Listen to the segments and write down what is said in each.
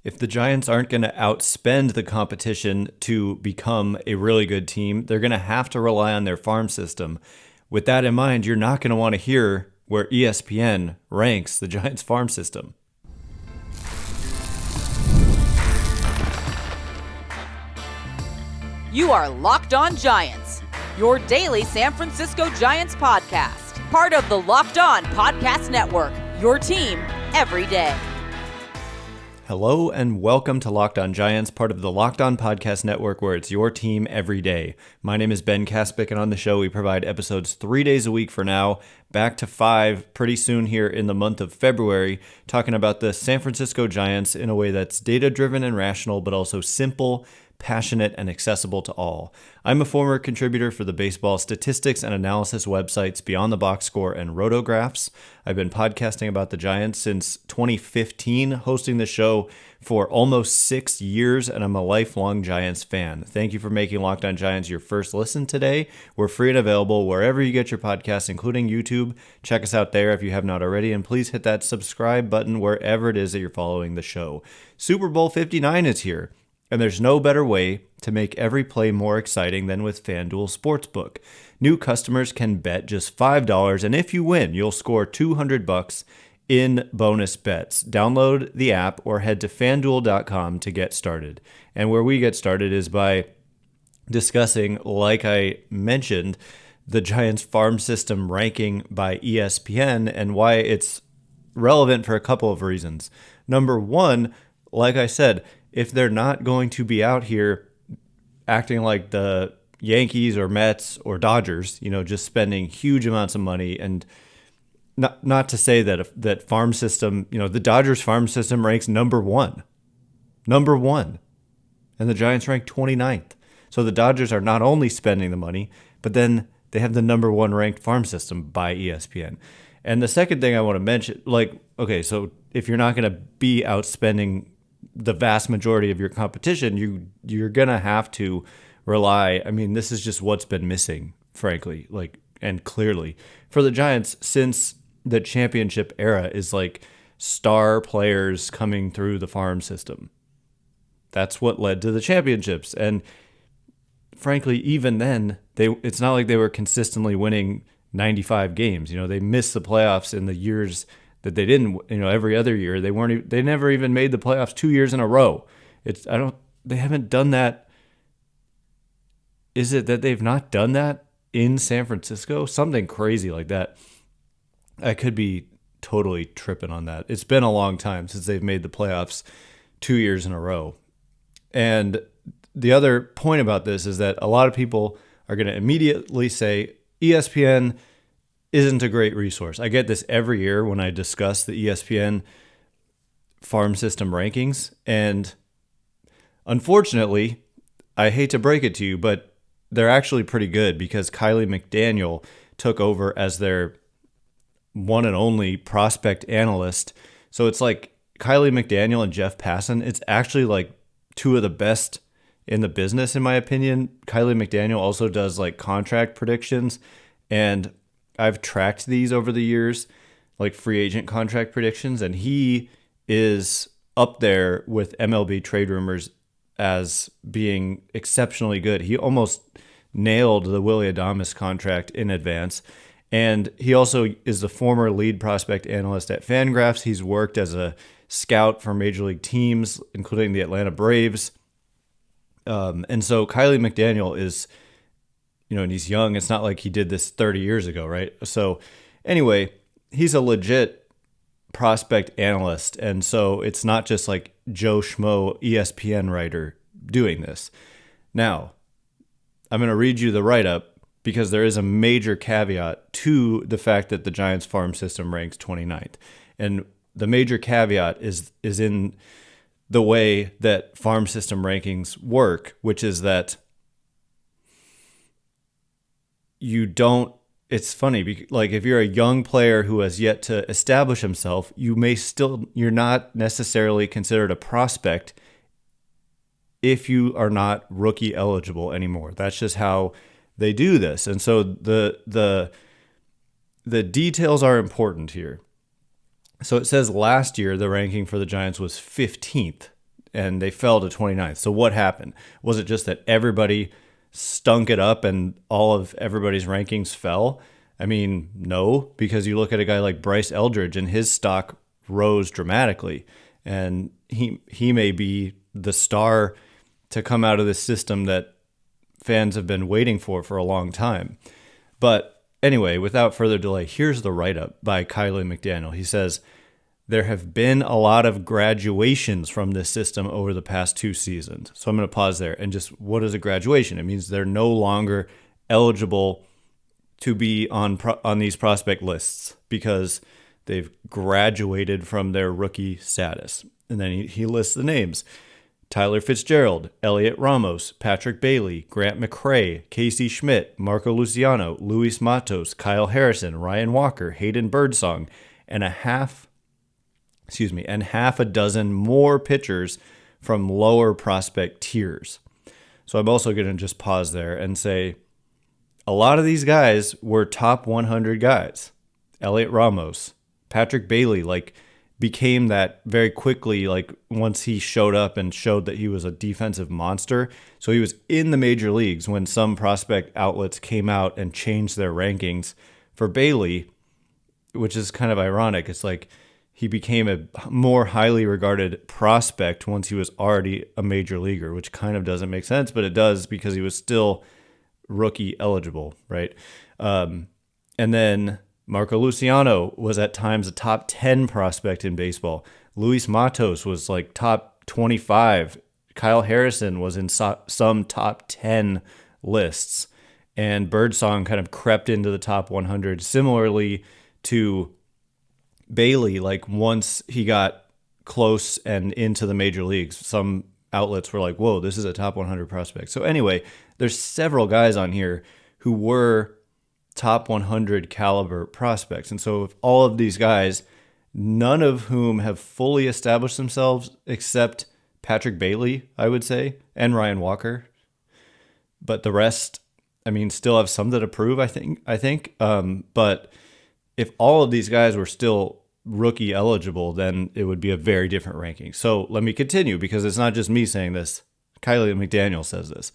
If the Giants aren't going to outspend the competition to become a really good team, they're going to have to rely on their farm system. With that in mind, you're not going to want to hear where ESPN ranks the Giants farm system. You are Locked On Giants, your daily San Francisco Giants podcast. Part of the Locked On Podcast Network, your team every day. Hello and welcome to Locked On Giants, part of the Locked On Podcast Network, where it's your team every day. My name is Ben Kaspick, and on the show we provide episodes 3 days a week for now, back to 5 pretty soon here in the month of February, talking about the San Francisco Giants in a way that's data-driven and rational, but also simple, passionate, and accessible to all. I'm a former contributor for the baseball statistics and analysis websites Beyond the Box Score and RotoGraphs. I've been podcasting about the Giants since 2015, hosting the show for almost 6 years, and I'm a lifelong Giants fan. Thank you for making Locked On Giants your first listen today. We're free and available wherever you get your podcasts, including YouTube. Check us out there if you have not already, and please hit that subscribe button wherever it is that you're following the show. Super Bowl 59 is here. And there's no better way to make every play more exciting than with FanDuel Sportsbook. New customers can bet just $5, and if you win, you'll score $200 in bonus bets. Download the app or head to FanDuel.com to get started. And where we get started is by discussing, like I mentioned, the Giants farm system ranking by ESPN and why it's relevant for a couple of reasons. Number one, like I said, if they're not going to be out here acting like the Yankees or Mets or Dodgers, just spending huge amounts of money, and not to say that farm system, the Dodgers farm system ranks number one, and the Giants rank 29th. So the Dodgers are not only spending the money, but then they have the number one ranked farm system by ESPN. And the second thing I want to mention, so if you're not going to be outspending the vast majority of your competition, you're gonna have to rely. I mean, this is just what's been missing, frankly, and clearly for the Giants since the championship era is star players coming through the farm system. That's what led to the championships, and frankly, even then, it's not like they were consistently winning 95 games. They missed the playoffs in the years that they didn't, every other year. They never even made the playoffs 2 years in a row. They haven't done that. Is it that they've not done that in San Francisco? Something crazy like that. I could be totally tripping on that. It's been a long time since they've made the playoffs 2 years in a row. And the other point about this is that a lot of people are going to immediately say ESPN isn't a great resource. I get this every year when I discuss the ESPN farm system rankings. And unfortunately, I hate to break it to you, but they're actually pretty good because Kiley McDaniel took over as their one and only prospect analyst. So it's like Kiley McDaniel and Jeff Passan. It's actually two of the best in the business, in my opinion. Kiley McDaniel also does contract predictions, and I've tracked these over the years, free agent contract predictions, and he is up there with MLB trade rumors as being exceptionally good. He almost nailed the Willy Adames contract in advance, and he also is the former lead prospect analyst at Fangraphs. He's worked as a scout for major league teams, including the Atlanta Braves, and so Kiley McDaniel is, and he's young. It's not like he did this 30 years ago, right? So anyway, he's a legit prospect analyst. And so it's not just Joe Schmo ESPN writer doing this. Now, I'm going to read you the write-up because there is a major caveat to the fact that the Giants farm system ranks 29th. And the major caveat is in the way that farm system rankings work, which is that it's funny, if you're a young player who has yet to establish himself, you're not necessarily considered a prospect if you are not rookie eligible anymore. That's just how they do this. And so the details are important here. So it says last year the ranking for the Giants was 15th. and they fell to 29th. So what happened? Was it just that everybody stunk it up and all of everybody's rankings fell? I mean, no, because you look at a guy like Bryce Eldridge and his stock rose dramatically, and he may be the star to come out of this system that fans have been waiting for a long time. But anyway, without further delay, here's the write-up by Kiley McDaniel. He says, there have been a lot of graduations from this system over the past 2 seasons. So I'm going to pause there and just, what is a graduation? It means they're no longer eligible to be on these prospect lists because they've graduated from their rookie status. And then he lists the names: Tyler Fitzgerald, Heliot Ramos, Patrick Bailey, Grant McCray, Casey Schmidt, Marco Luciano, Luis Matos, Kyle Harrison, Ryan Walker, Hayden Birdsong, and half a dozen more pitchers from lower prospect tiers. So I'm also going to just pause there and say a lot of these guys were top 100 guys. Heliot Ramos, Patrick Bailey, became that very quickly, once he showed up and showed that he was a defensive monster. So he was in the major leagues when some prospect outlets came out and changed their rankings for Bailey, which is kind of ironic. It's like he became a more highly regarded prospect once he was already a major leaguer, which kind of doesn't make sense, but it does because he was still rookie eligible, right? And then Marco Luciano was at times a top 10 prospect in baseball. Luis Matos was top 25. Kyle Harrison was in some top 10 lists. And Birdsong kind of crept into the top 100, similarly to Bailey. Once he got close and into the major leagues, some outlets were like, whoa, this is a top 100 prospect. So anyway, there's several guys on here who were top 100 caliber prospects. And so if all of these guys, none of whom have fully established themselves except Patrick Bailey, I would say, and Ryan Walker, but the rest, still have something to prove, I think. But if all of these guys were still rookie eligible, then it would be a very different ranking. So let me continue, because it's not just me saying this. Kiley McDaniel says this.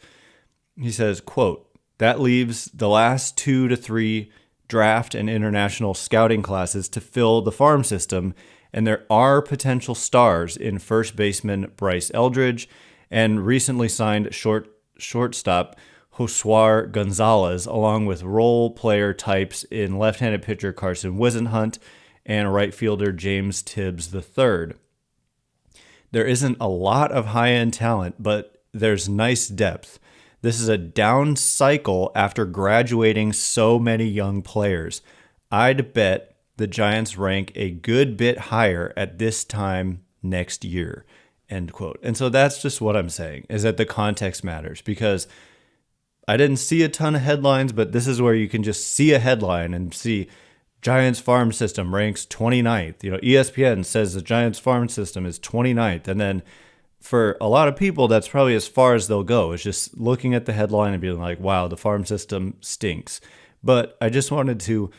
He says, quote, that leaves the last 2 to 3 draft and international scouting classes to fill the farm system, and there are potential stars in first baseman Bryce Eldridge and recently signed shortstop Josuar Gonzalez, along with role player types in left-handed pitcher Carson Wisenhunt and right fielder James Tibbs III. There isn't a lot of high-end talent, but there's nice depth. This is a down cycle after graduating so many young players. I'd bet the Giants rank a good bit higher at this time next year, end quote. And so that's just what I'm saying, is that the context matters, because I didn't see a ton of headlines, but this is where you can just see a headline and see Giants farm system ranks 29th. ESPN says the Giants farm system is 29th. And then for a lot of people, that's probably as far as they'll go. It's just looking at the headline and being like, wow, the farm system stinks. But I just wanted to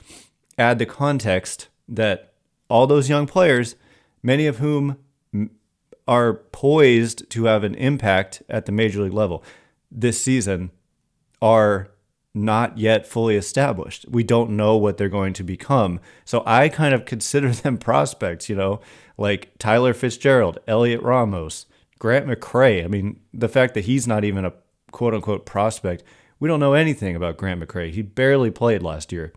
add the context that all those young players, many of whom are poised to have an impact at the major league level this season, are not yet fully established. We don't know what they're going to become. So I kind of consider them prospects, like Tyler Fitzgerald, Heliot Ramos, Grant McCray. The fact that he's not even a quote unquote prospect, we don't know anything about Grant McCray. He barely played last year,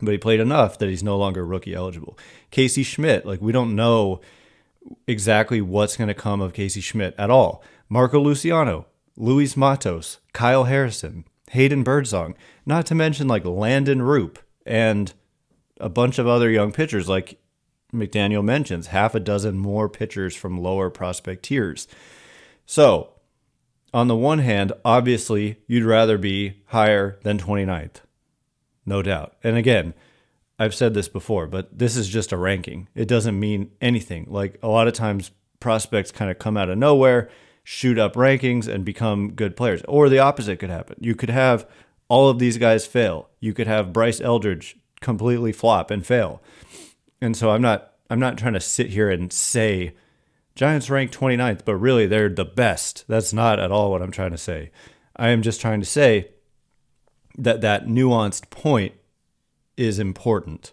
but he played enough that he's no longer rookie eligible. Casey Schmidt, we don't know exactly what's going to come of Casey Schmidt at all. Marco Luciano, Luis Matos, Kyle Harrison, Hayden Birdsong, not to mention Landon Roop and a bunch of other young pitchers, like McDaniel mentions, half a dozen more pitchers from lower prospect tiers. So, on the one hand, obviously, you'd rather be higher than 29th, no doubt. And again, I've said this before, but this is just a ranking. It doesn't mean anything. A lot of times, prospects kind of come out of nowhere, shoot up rankings, and become good players. Or the opposite could happen. You could have all of these guys fail. You could have Bryce Eldridge completely flop and fail. And so I'm not trying to sit here and say Giants ranked 29th, but really they're the best. That's not at all what I'm trying to say. I am just trying to say that nuanced point is important,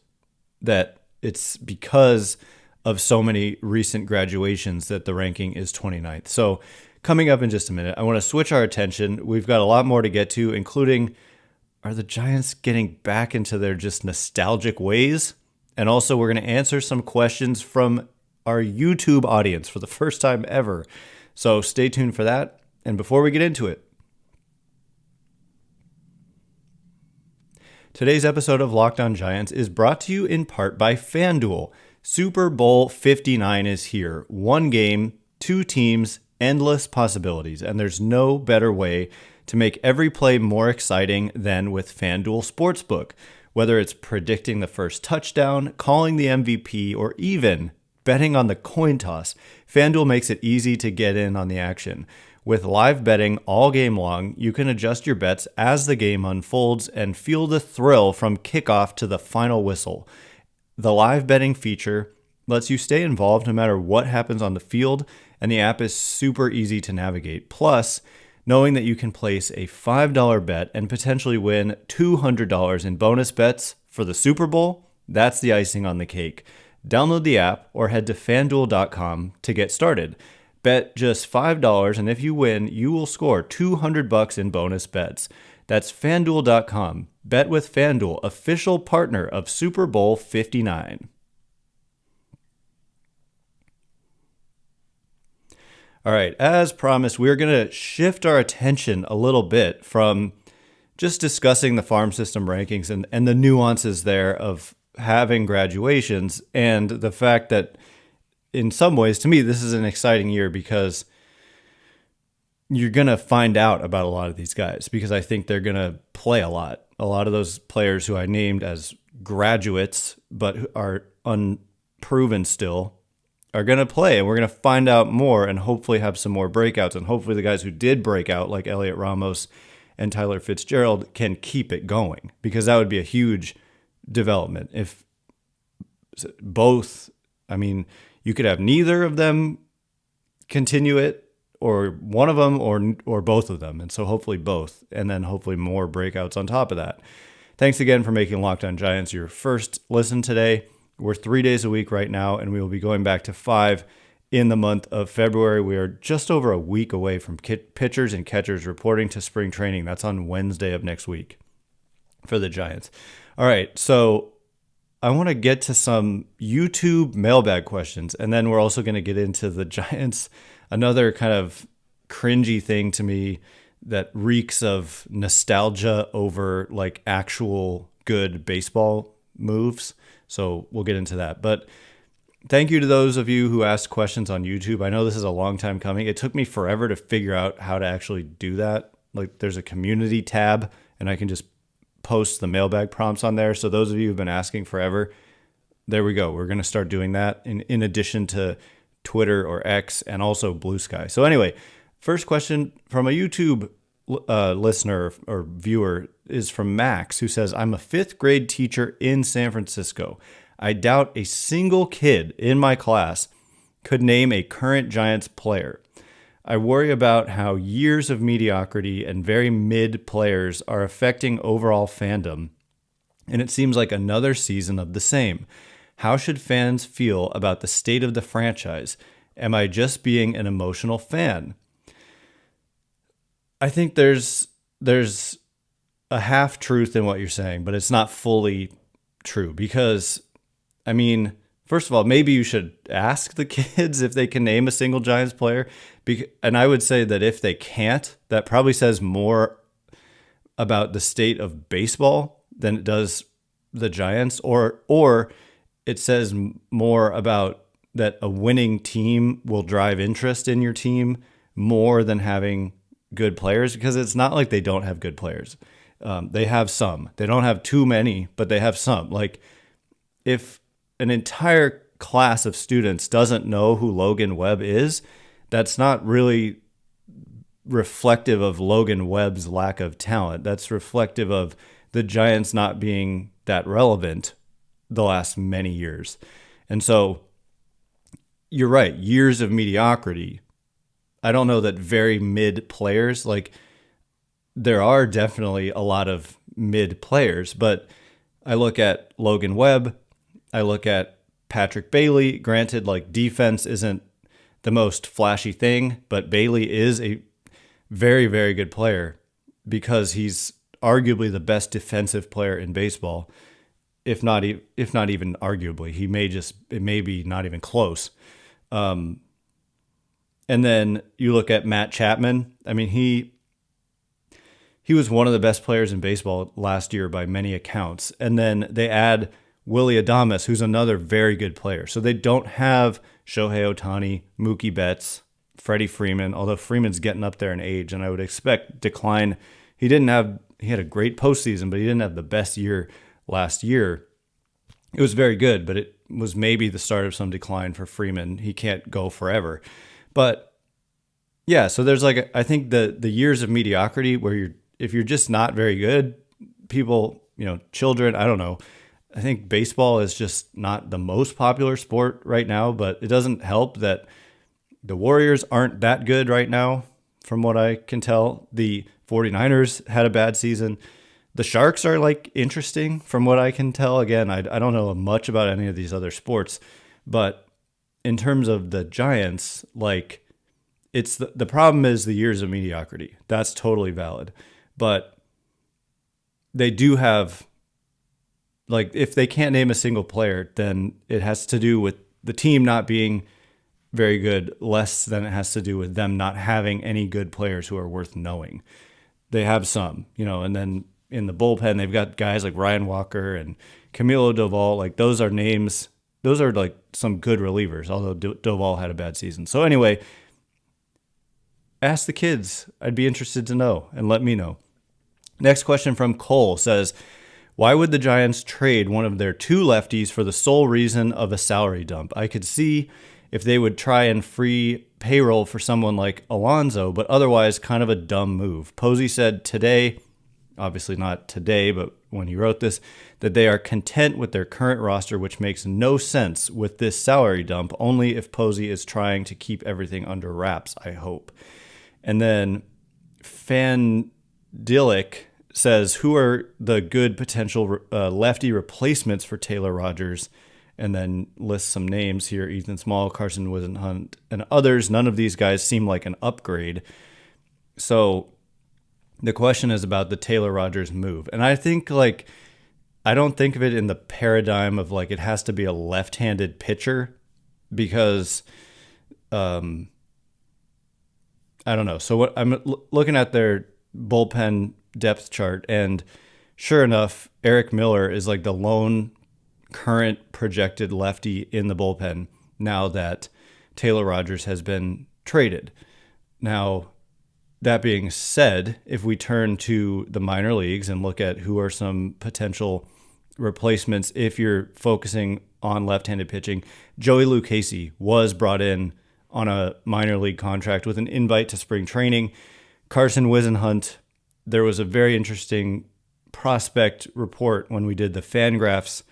that it's because of so many recent graduations that the ranking is 29th. So coming up in just a minute, I want to switch our attention. We've got a lot more to get to, including, are the Giants getting back into their just nostalgic ways? And also we're going to answer some questions from our YouTube audience for the first time ever. So stay tuned for that. And before we get into it, today's episode of Locked On Giants is brought to you in part by FanDuel. Super Bowl 59 is here. One game, two teams, endless possibilities, and there's no better way to make every play more exciting than with FanDuel Sportsbook. Whether it's predicting the first touchdown, calling the MVP, or even betting on the coin toss, FanDuel makes it easy to get in on the action. With live betting all game long, you can adjust your bets as the game unfolds and feel the thrill from kickoff to the final whistle. The live betting feature lets you stay involved no matter what happens on the field, and the app is super easy to navigate. Plus, knowing that you can place a $5 bet and potentially win $200 in bonus bets for the Super Bowl, that's the icing on the cake. Download the app or head to FanDuel.com to get started. Bet just $5, and if you win, you will score $200 in bonus bets. That's FanDuel.com. Bet with FanDuel, official partner of Super Bowl 59. All right, as promised, we're going to shift our attention a little bit from just discussing the farm system rankings and the nuances there of having graduations, and the fact that in some ways, to me, this is an exciting year because you're going to find out about a lot of these guys, because I think they're going to play a lot. A lot of those players who I named as graduates but are unproven still are going to play, and we're going to find out more and hopefully have some more breakouts. And hopefully the guys who did break out, like Heliot Ramos and Tyler Fitzgerald, can keep it going, because that would be a huge development. If both, I mean, you could have neither of them continue it, or one of them, or both of them. And so hopefully both, and then hopefully more breakouts on top of that. Thanks again for making Locked On Giants your first listen today. We're 3 days a week right now, and we will be going back to 5 in the month of February. We are just over a week away from pitchers and catchers reporting to spring training. That's on Wednesday of next week for the Giants. All right, so I want to get to some YouTube mailbag questions, and then we're also going to get into the Giants, another kind of cringy thing to me that reeks of nostalgia over like actual good baseball moves. So we'll get into that. But thank you to those of you who asked questions on YouTube. I know this is a long time coming. It took me forever to figure out how to actually do that. Like, there's a community tab, and I can just post the mailbag prompts on there. So those of you who've been asking forever, there we go. We're going to start doing that in addition to Twitter or X and also Blue Sky. So anyway, first question from a YouTube listener or viewer is from Max, who says, I'm a 5th grade teacher in San Francisco. I doubt a single kid in my class could name a current Giants player. I worry about how years of mediocrity and very mid players are affecting overall fandom, and it seems like another season of the same. How should fans feel about the state of the franchise? Am I just being an emotional fan? I think there's a half truth in what you're saying, but it's not fully true, because, I mean, first of all, maybe you should ask the kids if they can name a single Giants player. And I would say that if they can't, that probably says more about the state of baseball than it does the Giants, or it says more about that a winning team will drive interest in your team more than having good players, because it's not like they don't have good players. They have some. They don't have too many, but they have some. Like, if an entire class of students doesn't know who Logan Webb is, that's not really reflective of Logan Webb's lack of talent. That's reflective of the Giants not being that relevant the last many years. And so you're right, years of mediocrity. I don't know that very mid players, like there are definitely a lot of mid players, but I look at Logan Webb, I look at Patrick Bailey. Granted, like defense isn't the most flashy thing, but Bailey is a very, very good player because he's arguably the best defensive player in baseball, if not even arguably. It may be not even close. And then you look at Matt Chapman. I mean, he was one of the best players in baseball last year by many accounts. And then they add Willy Adames, who's another very good player. So they don't have Shohei Ohtani, Mookie Betts, Freddie Freeman, although Freeman's getting up there in age, and I would expect decline. He had a great postseason, but he didn't have the best year last year. It was very good, but it was maybe the start of some decline for Freeman. He can't go forever. But yeah, so there's I think the years of mediocrity where if you're just not very good, people, children, I don't know. I think baseball is just not the most popular sport right now, but it doesn't help that the Warriors aren't that good right now, from what I can tell. The 49ers had a bad season. The Sharks are interesting from what I can tell. Again, I don't know much about any of these other sports, but in terms of the Giants, it's the problem is the years of mediocrity. That's totally valid. But they do have, if they can't name a single player, then it has to do with the team not being very good, less than it has to do with them not having any good players who are worth knowing. They have some, and then in the bullpen, they've got guys like Ryan Walker and Camilo Doval. Those are names, those are some good relievers, although Doval had a bad season. So anyway, ask the kids. I'd be interested to know, and let me know. Next question from Cole says, why would the Giants trade one of their two lefties for the sole reason of a salary dump? I could see if they would try and free payroll for someone like Alonso, but otherwise kind of a dumb move. Posey said today, obviously not today, but when he wrote this, that they are content with their current roster, which makes no sense with this salary dump, only if Posey is trying to keep everything under wraps, I hope. And then Fandilic says, who are the good potential lefty replacements for Taylor Rogers? And then lists some names here: Ethan Small, Carson Whisenhunt, and others. None of these guys seem like an upgrade. So the question is about the Taylor Rogers move. And I think I don't think of it in the paradigm of it has to be a left-handed pitcher because I don't know. So what I'm looking at their bullpen depth chart, and sure enough, Eric Miller is the lone current projected lefty in the bullpen now that Taylor Rogers has been traded. Now, that being said, if we turn to the minor leagues and look at who are some potential replacements, if you're focusing on left-handed pitching, Joey Lucchesi was brought in on a minor league contract with an invite to spring training. Carson Whisenhunt, there was a very interesting prospect report when we did the Fangraphs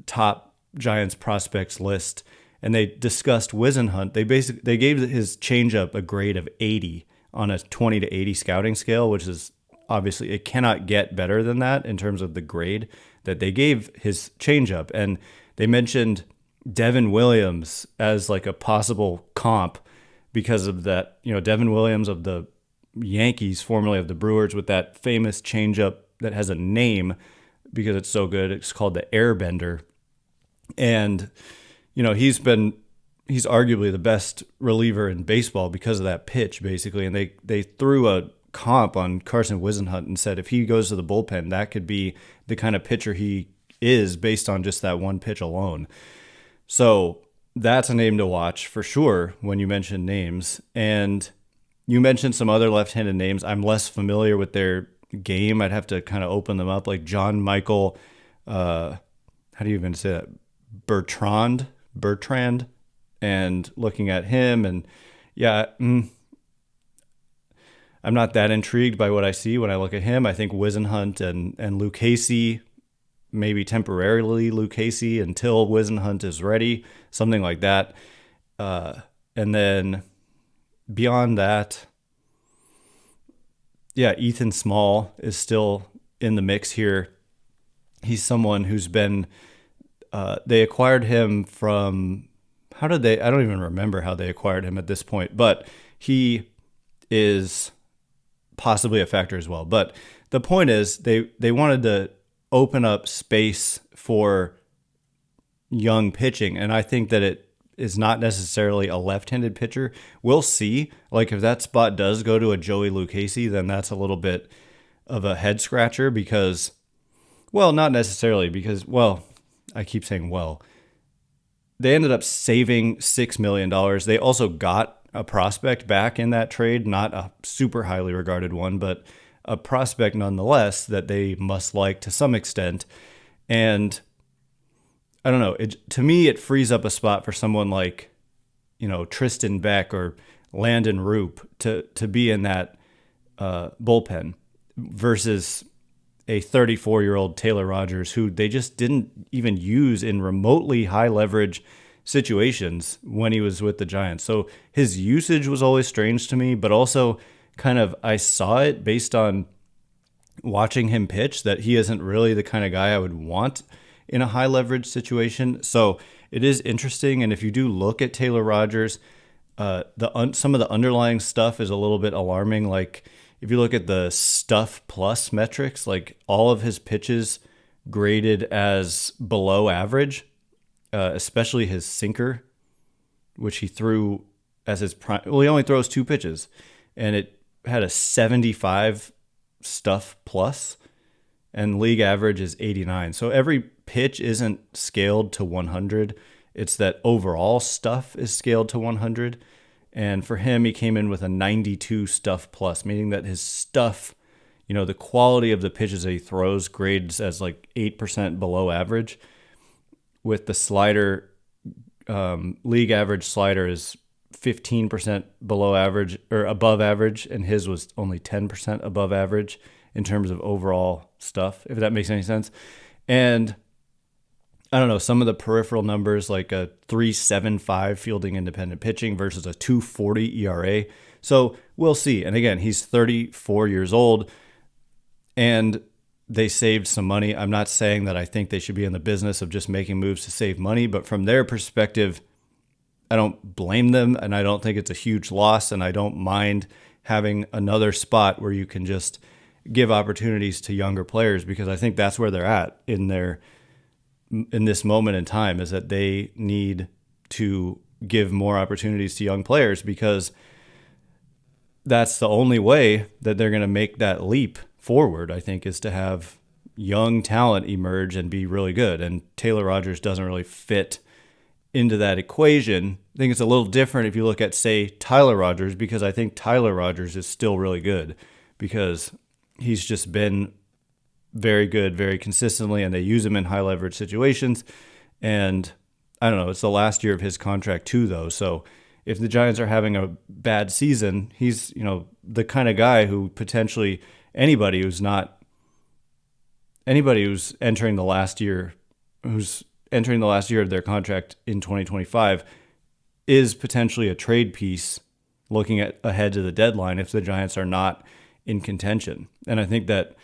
top Giants prospects list, and they discussed Whisenhunt. They gave his changeup a grade of 80 on a 20 to 80 scouting scale, which is obviously, it cannot get better than that in terms of the grade that they gave his changeup. And they mentioned Devin Williams as a possible comp because of that. Devin Williams of the Yankees, formerly of the Brewers, with that famous changeup that has a name because it's so good. It's called the Airbender. And, he's arguably the best reliever in baseball because of that pitch, basically. And they threw a comp on Carson Whisenhunt and said if he goes to the bullpen, that could be the kind of pitcher he is based on just that one pitch alone. So that's a name to watch for sure when you mention names. And you mentioned some other left-handed names. I'm less familiar with their game. I'd have to kind of open them up, like John Michael, how do you even say that? Bertrand, and looking at him, and yeah, I'm not that intrigued by what I see when I look at him. I think Whisenhunt and Lucchesi maybe temporarily Lucchesi until Wisenhunt is ready, something like that. And then beyond that, yeah, Ethan Small is still in the mix here. He's someone who's been, they acquired him from, I don't even remember how they acquired him at this point, but he is possibly a factor as well. But the point is they wanted to open up space for young pitching, and I think that it is not necessarily a left-handed pitcher. We'll see. Like, if that spot does go to a Joey Lucchesi, then that's a little bit of a head scratcher because, well, not necessarily because, well, I keep saying well. They ended up saving $6 million. They also got a prospect back in that trade, not a super highly regarded one, but a prospect nonetheless that they must like to some extent. And I don't know, to me, it frees up a spot for someone like, Tristan Beck or Landon Roop to be in that bullpen versus a 34-year-old Taylor Rogers who they just didn't even use in remotely high leverage situations when he was with the Giants. So his usage was always strange to me, but also kind of I saw it based on watching him pitch that he isn't really the kind of guy I would want in a high leverage situation. So it is interesting. And if you do look at Taylor Rogers, some of the underlying stuff is a little bit alarming. Like if you look at the stuff plus metrics, like all of his pitches graded as below average, especially his sinker, which he threw as his prime. Well, he only throws 2 pitches, and it had a 75 stuff plus, and league average is 89. So every pitch isn't scaled to 100. It's that overall stuff is scaled to 100. And for him, he came in with a 92 stuff plus, meaning that his stuff, the quality of the pitches that he throws grades as like 8% below average. With the slider, league average slider is 15% below average or above average, and his was only 10% above average in terms of overall stuff, if that makes any sense. And I don't know, some of the peripheral numbers like a 3.75 fielding independent pitching versus a 2.40 ERA. So we'll see. And again, he's 34 years old and they saved some money. I'm not saying that I think they should be in the business of just making moves to save money, but from their perspective, I don't blame them and I don't think it's a huge loss, and I don't mind having another spot where you can just give opportunities to younger players, because I think that's where they're at in this moment in time, is that they need to give more opportunities to young players, because that's the only way that they're going to make that leap forward, I think, is to have young talent emerge and be really good. And Taylor Rogers doesn't really fit into that equation. I think it's a little different if you look at, say, Tyler Rogers, because I think Tyler Rogers is still really good because he's just been very good, very consistently, and they use him in high leverage situations. And I don't know, it's the last year of his contract too, though. So if the Giants are having a bad season, he's, the kind of guy who potentially anybody who's entering the last year of their contract in 2025 is potentially a trade piece looking ahead to the deadline if the Giants are not in contention. And I think that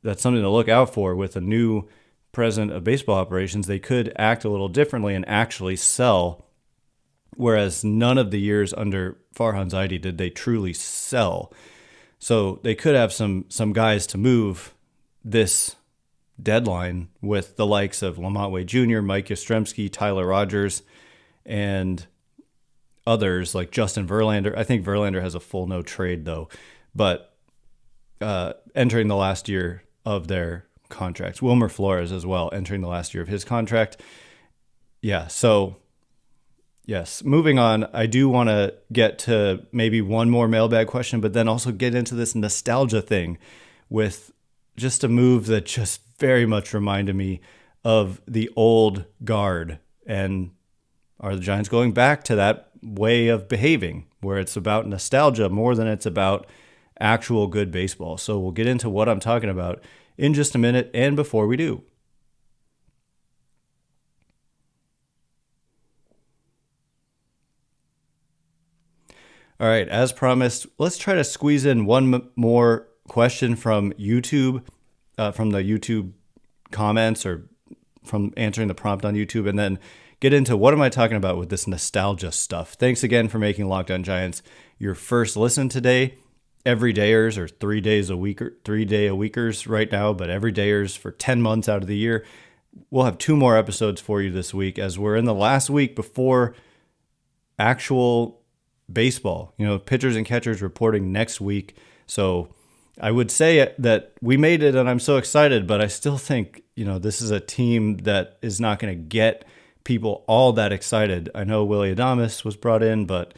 that's something to look out for with a new president of baseball operations. They could act a little differently and actually sell, whereas none of the years under Farhan Zaidi did they truly sell. So they could have some guys to move this deadline with the likes of Lamont Wade Jr., Mike Yastrzemski, Tyler Rogers, and others like Justin Verlander. I think Verlander has a full no trade though, but entering the last year of their contracts. Wilmer Flores as well, entering the last year of his contract. Yeah, so yes, moving on, I do want to get to maybe one more mailbag question, but then also get into this nostalgia thing with just a move that just very much reminded me of the old guard. And are the Giants going back to that way of behaving where it's about nostalgia more than it's about actual good baseball? So we'll get into what I'm talking about in just a minute. And before we do, All right, as promised, let's try to squeeze in one more question from YouTube, from the YouTube comments or from answering the prompt on YouTube, and then get into what am I talking about with this nostalgia stuff. Thanks again for making Locked On Giants your first listen today. Everydayers or 3 days a week, or 3 day a weekers right now, but everydayers for 10 months out of the year. We'll have 2 more episodes for you this week as we're in the last week before actual baseball. Pitchers and catchers reporting next week. So I would say that we made it and I'm so excited, but I still think, this is a team that is not going to get people all that excited. I know Willie Adames was brought in, but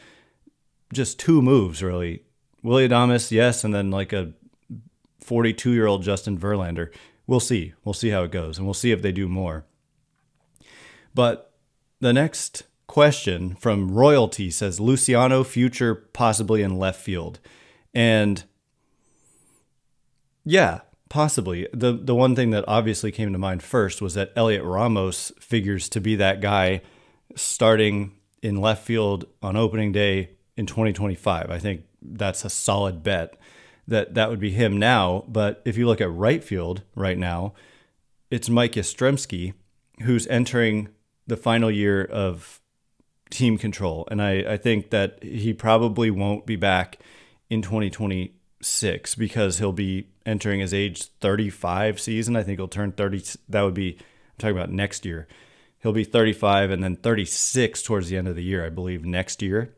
just 2 moves really. Willie Adames, yes, and then like a 42-year-old Justin Verlander. We'll see. We'll see how it goes, and we'll see if they do more. But the next question from Royalty says, Luciano future possibly in left field. And yeah, possibly. The one thing that obviously came to mind first was that Heliot Ramos figures to be that guy starting in left field on opening day in 2025. I think that's a solid bet that would be him now. But if you look at right field right now, it's Mike Yastrzemski who's entering the final year of team control. And I think that he probably won't be back in 2026 because he'll be entering his age 35 season. I think he'll turn 30. That would be, I'm talking about next year. He'll be 35 and then 36 towards the end of the year, I believe, next year.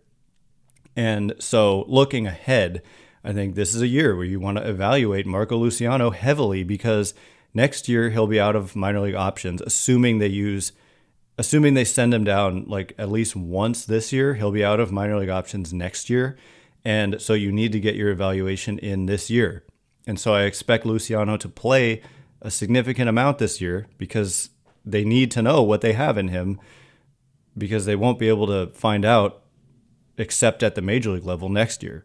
And so looking ahead, I think this is a year where you want to evaluate Marco Luciano heavily because next year he'll be out of minor league options, assuming they send him down like at least once this year, he'll be out of minor league options next year. And so you need to get your evaluation in this year. And so I expect Luciano to play a significant amount this year because they need to know what they have in him because they won't be able to find out except at the major league level next year.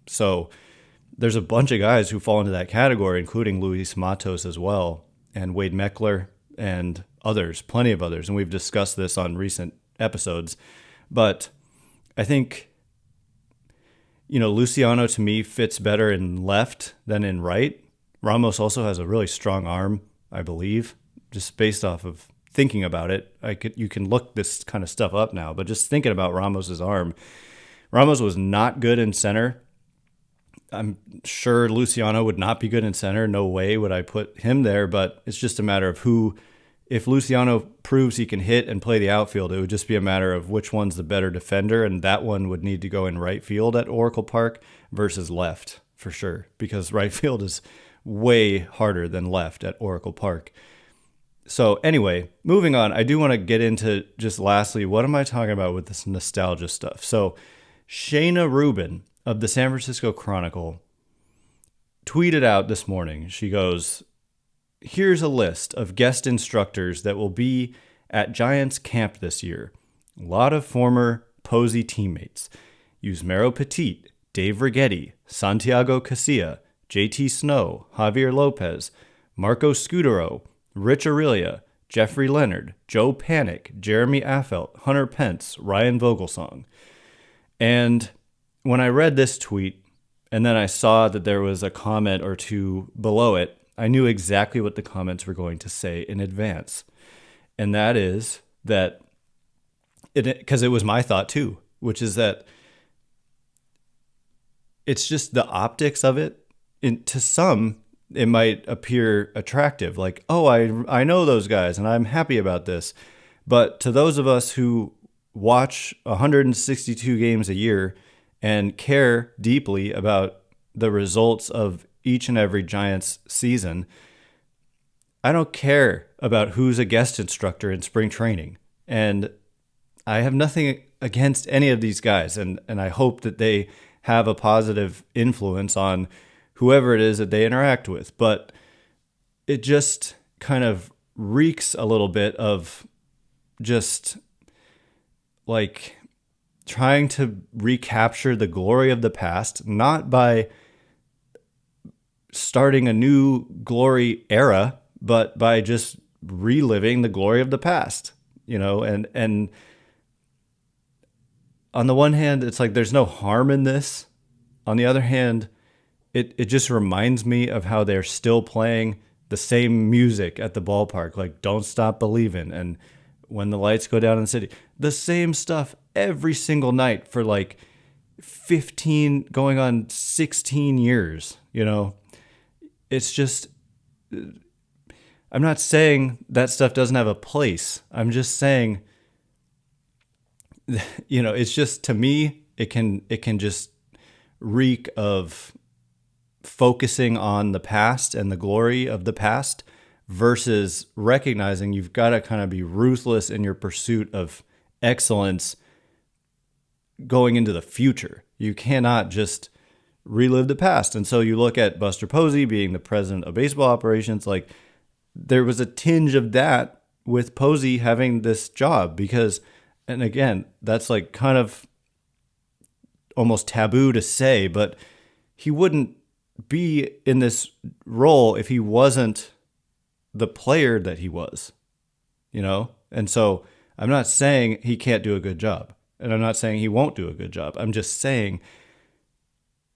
So there's a bunch of guys who fall into that category, including Luis Matos as well, and Wade Meckler and others, plenty of others. And we've discussed this on recent episodes. But I think, Luciano to me fits better in left than in right. Ramos also has a really strong arm, I believe, just based off of thinking about it. You can look this kind of stuff up now, but just thinking about Ramos's arm, Ramos was not good in center. I'm sure Luciano would not be good in center. No way would I put him there, but it's just a matter of if Luciano proves he can hit and play the outfield, it would just be a matter of which one's the better defender, and that one would need to go in right field at Oracle Park versus left for sure, because right field is way harder than left at Oracle Park. So anyway, moving on, I do want to get into just lastly, what am I talking about with this nostalgia stuff? So Shayna Rubin of the San Francisco Chronicle tweeted out this morning. She goes, here's a list of guest instructors that will be at Giants camp this year. A lot of former Posey teammates. Yusmeiro Petit, Dave Righetti, Santiago Casilla, JT Snow, Javier Lopez, Marco Scutaro, Rich Aurelia, Jeffrey Leonard, Joe Panic, Jeremy Affeldt, Hunter Pence, Ryan Vogelsong. And when I read this tweet and then I saw that there was a comment or two below it, I knew exactly what the comments were going to say in advance. And that is that, because it was my thought too, which is that it's just the optics of it. To some, it might appear attractive, like, oh, I know those guys and I'm happy about this. But to those of us who watch 162 games a year and care deeply about the results of each and every Giants season, I don't care about who's a guest instructor in spring training. And I have nothing against any of these guys. And I hope that they have a positive influence on whoever it is that they interact with. But it just kind of reeks a little bit of just like trying to recapture the glory of the past, not by starting a new glory era, but by just reliving the glory of the past, and on the one hand, it's like there's no harm in this. On the other hand, it just reminds me of how they're still playing the same music at the ballpark, like Don't Stop Believin' and When the Lights Go Down in the City. The same stuff every single night for like 15 going on 16 years, you know. It's just, I'm not saying that stuff doesn't have a place. I'm just saying, you know, it's just, to me, it can just reek of focusing on the past and the glory of the past versus recognizing you've got to kind of be ruthless in your pursuit of excellence going into the future. You cannot just relive the past. And so you look at Buster Posey being the president of baseball operations, like there was a tinge of that with Posey having this job because, and again, that's like kind of almost taboo to say, but he wouldn't be in this role if he wasn't the player that he was, you know? And so I'm not saying he can't do a good job, and I'm not saying he won't do a good job. I'm just saying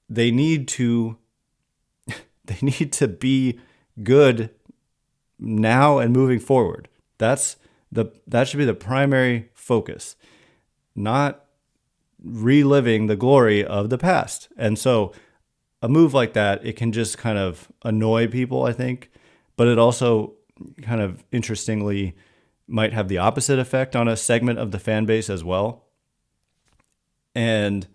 they need to be good now and moving forward. That should be the primary focus, not reliving the glory of the past. And so a move like that, it can just kind of annoy people, I think, but it also kind of interestingly might have the opposite effect on a segment of the fan base as well. And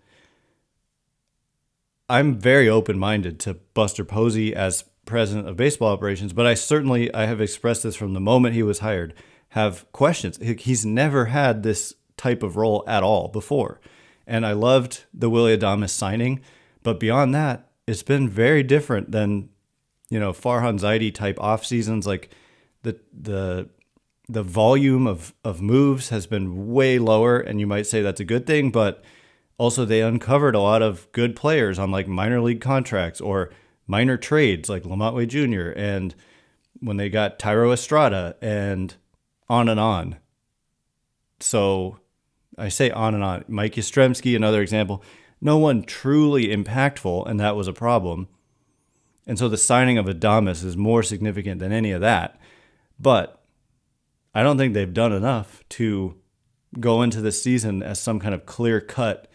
I'm very open-minded to Buster Posey as president of baseball operations, but I have expressed this from the moment he was hired, have questions. He's never had this type of role at all before. And I loved the Willy Adames signing, but beyond that, it's been very different than, you know, Farhan Zaidi type off seasons. Like the volume of moves has been way lower, and you might say that's a good thing, but also they uncovered a lot of good players on like minor league contracts or minor trades like LaMonte Wade Jr. and when they got Tyro Estrada and on and on. So I say on and on. Mike Yastrzemski, another example. No one truly impactful, and that was a problem. And so the signing of Adames is more significant than any of that. But I don't think they've done enough to go into this season as some kind of clear-cut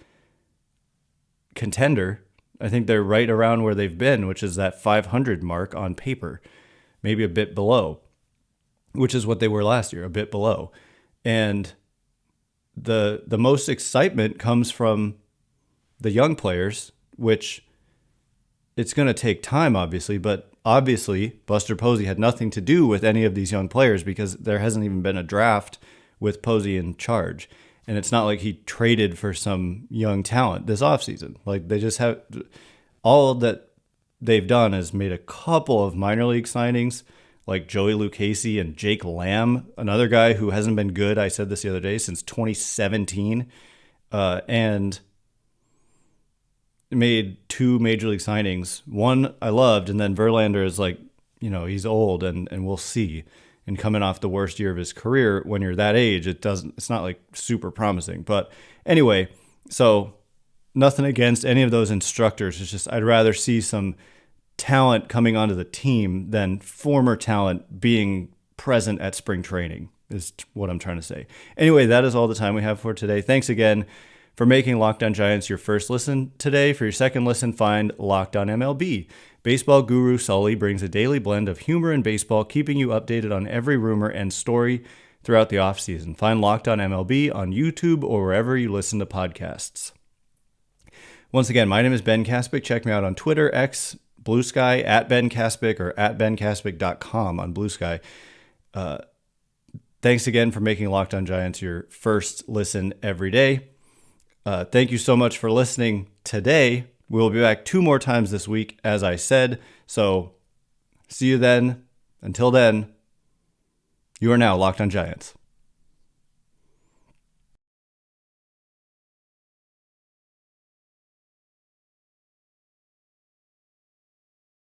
contender. I think they're right around where they've been, which is that 500 mark on paper, maybe a bit below, which is what they were last year, a bit below. And the most excitement comes from the young players, which it's going to take time, obviously, but obviously Buster Posey had nothing to do with any of these young players because there hasn't even been a draft with Posey in charge. And it's not like he traded for some young talent this offseason. Like they just have, all that they've done is made a couple of minor league signings like Joey Lucchesi and Jake Lamb, another guy who hasn't been good, I said this the other day, since 2017. And made two major league signings. One I loved, and then Verlander is like, you know, he's old and we'll see. And coming off the worst year of his career, when you're that age, it's not like super promising. But anyway, so nothing against any of those instructors. It's just I'd rather see some talent coming onto the team than former talent being present at spring training, is what I'm trying to say. Anyway, that is all the time we have for today. Thanks again for making Locked On Giants your first listen today. For your second listen, find Locked On MLB. Baseball guru Sully brings a daily blend of humor and baseball, keeping you updated on every rumor and story throughout the offseason. Find Locked On MLB on YouTube or wherever you listen to podcasts. Once again, my name is Ben Kaspick. Check me out on Twitter, X, Blue Sky, at Ben Kaspick, or at benkaspick.com on Blue Sky. Thanks again for making Locked On Giants your first listen every day. Thank you so much for listening today. We'll be back 2 more times this week, as I said. So see you then. Until then, you are now Locked On Giants.